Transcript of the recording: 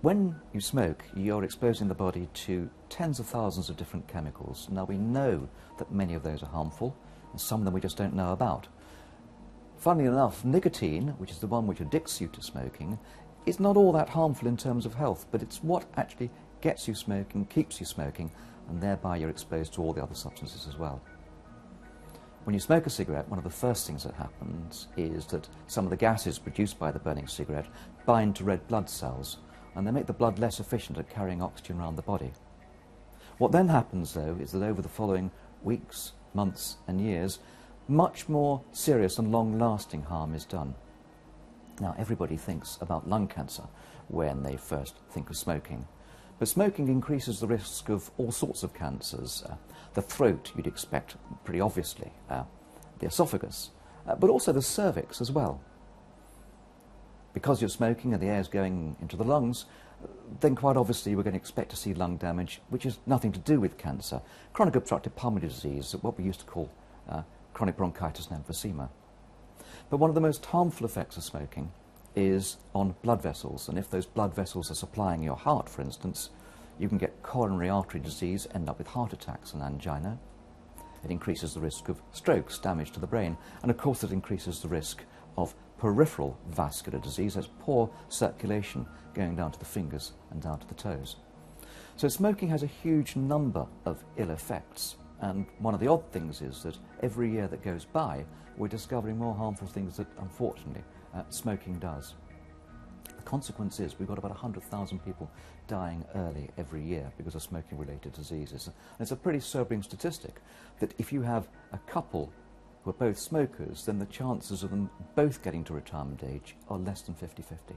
When you smoke, you're exposing the body to tens of thousands of different chemicals. Now, we know that many of those are harmful, and some of them we just don't know about. Funnily enough, nicotine, which is the one which addicts you to smoking, is not all that harmful in terms of health, but it's what actually gets you smoking, keeps you smoking, and thereby you're exposed to all the other substances as well. When you smoke a cigarette, one of the first things that happens is that some of the gases produced by the burning cigarette bind to red blood cells, and they make the blood less efficient at carrying oxygen around the body. What then happens, though, is that over the following weeks, months and years, much more serious and long-lasting harm is done. Now, everybody thinks about lung cancer when they first think of smoking, but smoking increases the risk of all sorts of cancers. The throat, you'd expect pretty obviously, the esophagus, but also the cervix as well. Because you're smoking and the air's going into the lungs, then quite obviously we're going to expect to see lung damage, which has nothing to do with cancer. Chronic obstructive pulmonary disease, what we used to call chronic bronchitis and emphysema. But one of the most harmful effects of smoking is on blood vessels, and if those blood vessels are supplying your heart, for instance, you can get coronary artery disease, end up with heart attacks and angina. It increases the risk of strokes, damage to the brain, and of course it increases the risk of peripheral vascular disease. That's poor circulation going down to the fingers and down to the toes. So smoking has a huge number of ill effects, and one of the odd things is that every year that goes by we're discovering more harmful things that unfortunately smoking does. The consequence is we've got about 100,000 people dying early every year because of smoking-related diseases. And it's a pretty sobering statistic that if you have a couple who are both smokers, then the chances of them both getting to retirement age are less than 50-50.